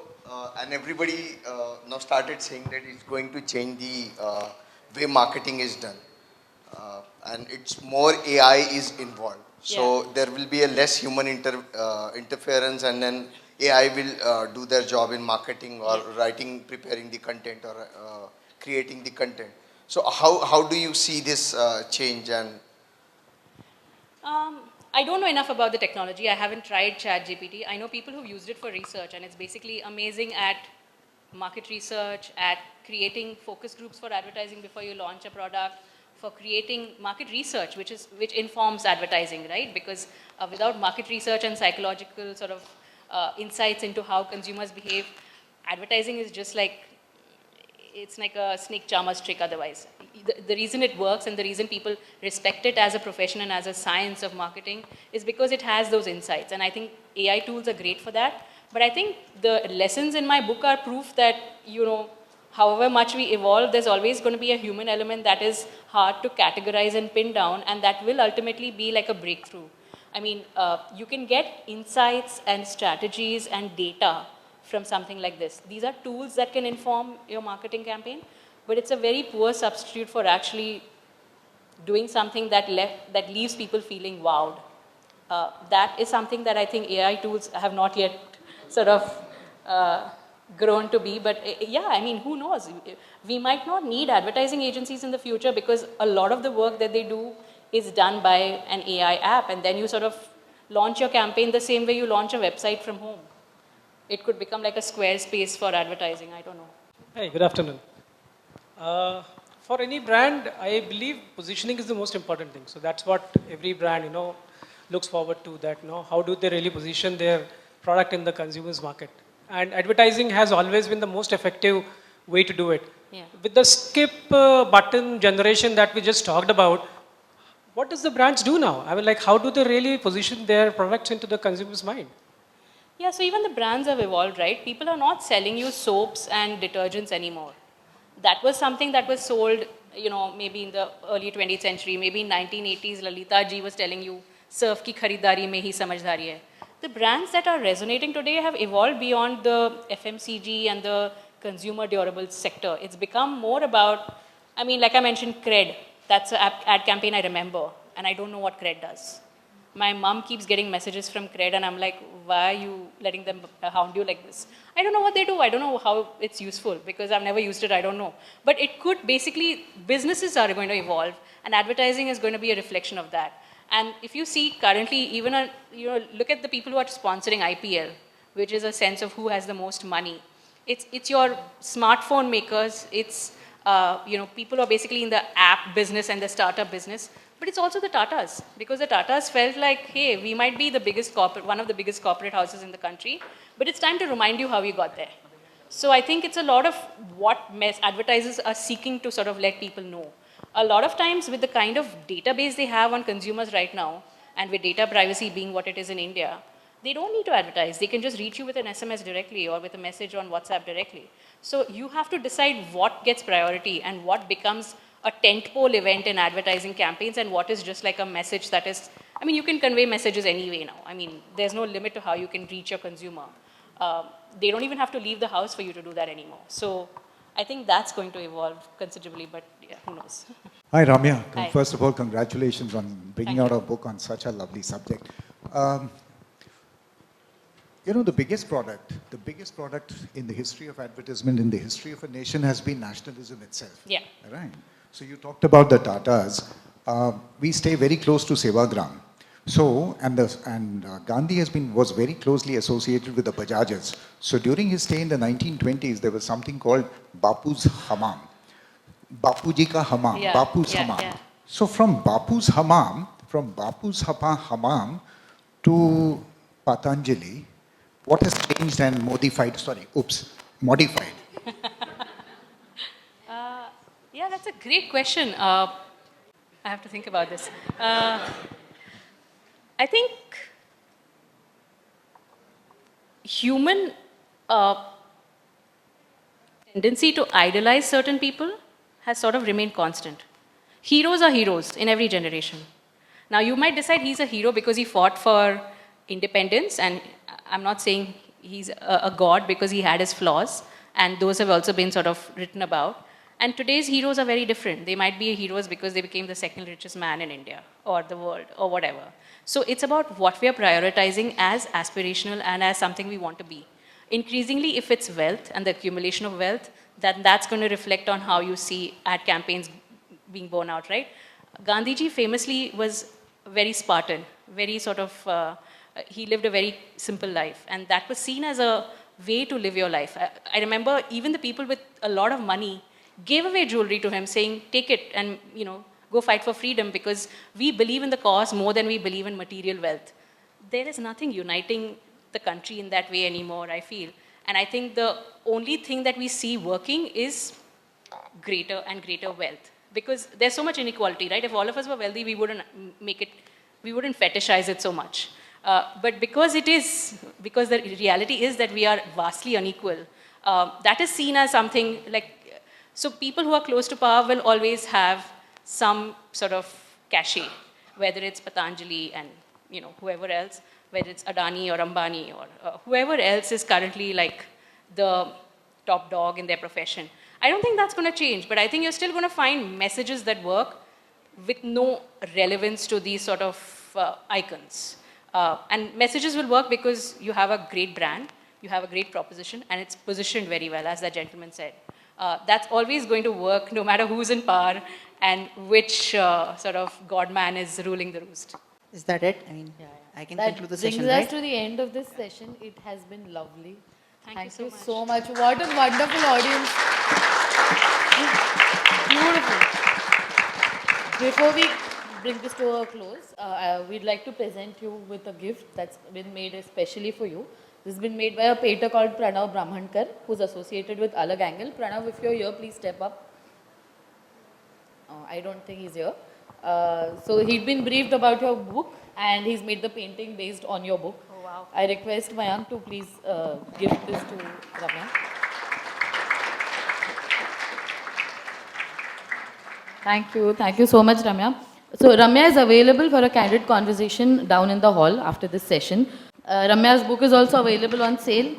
and everybody now started saying that it's going to change the way marketing is done. And it's more AI is involved. So, Yeah. there will be a less human interference, and then AI will do their job in marketing or writing, preparing the content, or creating the content. So how do you see this change? And I don't know enough about the technology. I haven't tried ChatGPT. I know people who've used it for research, and it's basically amazing at market research, at creating focus groups for advertising before you launch a product, for creating market research, which informs advertising, right? Because without market research and psychological sort of insights into how consumers behave, advertising is just like, it's like a snake charmer's trick otherwise. The reason it works and the reason people respect it as a profession and as a science of marketing is because it has those insights. And I think AI tools are great for that. But I think the lessons in my book are proof that, however much we evolve, there's always going to be a human element that is hard to categorize and pin down, and that will ultimately be like a breakthrough. I mean, you can get insights and strategies and data from something like this. These are tools that can inform your marketing campaign, but it's a very poor substitute for actually doing something that leaves people feeling wowed. That is something that I think AI tools have not yet sort of grown to be. But yeah, I mean, who knows? We might not need advertising agencies in the future because a lot of the work that they do is done by an AI app, and then you sort of launch your campaign the same way you launch a website from home. It could become like a Squarespace for advertising. I don't know. Hey, good afternoon. For any brand, I believe positioning is the most important thing. So that's what every brand, looks forward to. That, how do they really position their product in the consumer's market? And advertising has always been the most effective way to do it. Yeah. With the skip button generation that we just talked about, what does the brands do now? I mean, like, how do they really position their products into the consumer's mind? Yeah, so even the brands have evolved, right? People are not selling you soaps and detergents anymore. That was something that was sold, maybe in the early 20th century, maybe in 1980s, Lalita ji was telling you, surf ki kharidari mein hi samajhdari hai. The brands that are resonating today have evolved beyond the FMCG and the consumer durables sector. It's become more about, I mean, like I mentioned, Cred. That's an ad campaign I remember, and I don't know what Cred does. My mom keeps getting messages from Cred, and I'm like, why are you letting them hound you like this? I don't know what they do. I don't know how it's useful because I've never used it. I don't know. But it could basically, businesses are going to evolve, and advertising is going to be a reflection of that. And if you see currently, even, look at the people who are sponsoring IPL, which is a sense of who has the most money. It's your smartphone makers. It's, people who are basically in the app business and the startup business. But it's also the Tatas, because the Tatas felt like, hey, we might be the biggest one of the biggest corporate houses in the country, but it's time to remind you how you got there. So I think it's a lot of what advertisers are seeking to sort of let people know. A lot of times with the kind of database they have on consumers right now, and with data privacy being what it is in India, they don't need to advertise. They can just reach you with an SMS directly or with a message on WhatsApp directly. So you have to decide what gets priority and what becomes a tentpole event in advertising campaigns and what is just like a message that is, I mean, you can convey messages anyway now. I mean, there's no limit to how you can reach your consumer. They don't even have to leave the house for you to do that anymore. So I think that's going to evolve considerably, but yeah, who knows. Hi, Ramya. Hi. First of all, congratulations on bringing Thank out you. a book on such a lovely subject. You know, the biggest product in the history of advertisement, in the history of a nation, has been nationalism itself. Yeah. Right. So you talked about the Tatas. We stay very close to Sevagram. So, Gandhi was very closely associated with the Bajajas. So during his stay in the 1920s, there was something called Bapu's Hammam. Bapuji ka Hammam, Yeah, Bapu's yeah, Hammam. yeah. So from Bapu's Hammam to Patanjali, what has changed and modified? Modified. Yeah, that's a great question. I have to think about this. I think human tendency to idolize certain people has sort of remained constant. Heroes are heroes in every generation. Now, you might decide he's a hero because he fought for independence, and I'm not saying he's a god because he had his flaws, and those have also been sort of written about. And today's heroes are very different. They might be heroes because they became the second richest man in India or the world or whatever. So it's about what we are prioritizing as aspirational and as something we want to be. Increasingly, if it's wealth and the accumulation of wealth, then that's going to reflect on how you see ad campaigns being borne out, right? Gandhiji famously was very Spartan, very sort of, he lived a very simple life. And that was seen as a way to live your life. I remember even the people with a lot of money gave away jewelry to him saying, take it and, you know, go fight for freedom because we believe in the cause more than we believe in material wealth. There is nothing uniting the country in that way anymore, I feel. And I think the only thing that we see working is greater and greater wealth. Because there's so much inequality, right? If all of us were wealthy, we wouldn't fetishize it so much. But because the reality is that we are vastly unequal, that is seen as something like, so people who are close to power will always have some sort of cachet, whether it's Patanjali and, you know, whoever else, whether it's Adani or Ambani or whoever else is currently like the top dog in their profession. I don't think that's going to change, but I think you're still going to find messages that work with no relevance to these sort of icons. And messages will work because you have a great brand, you have a great proposition, and it's positioned very well, as that gentleman said. That's always going to work no matter who's in power and which sort of godman is ruling the roost. Is that it? I mean, I can That conclude the brings session, us right? to the end of this session. It has been lovely. Thank you so so much. What a wonderful audience. Beautiful. Before we bring this to a close, we'd like to present you with a gift that's been made especially for you. This has been made by a painter called Pranav Brahmankar, who's associated with Alag Angle. Pranav, if you're here, please step up. I don't think he's here. So he'd been briefed about your book and he's made the painting based on your book. Oh, wow. I request Mayank to please give this to Ramya. Thank you so much, Ramya. So Ramya is available for a candid conversation down in the hall after this session. Ramya's book is also available on sale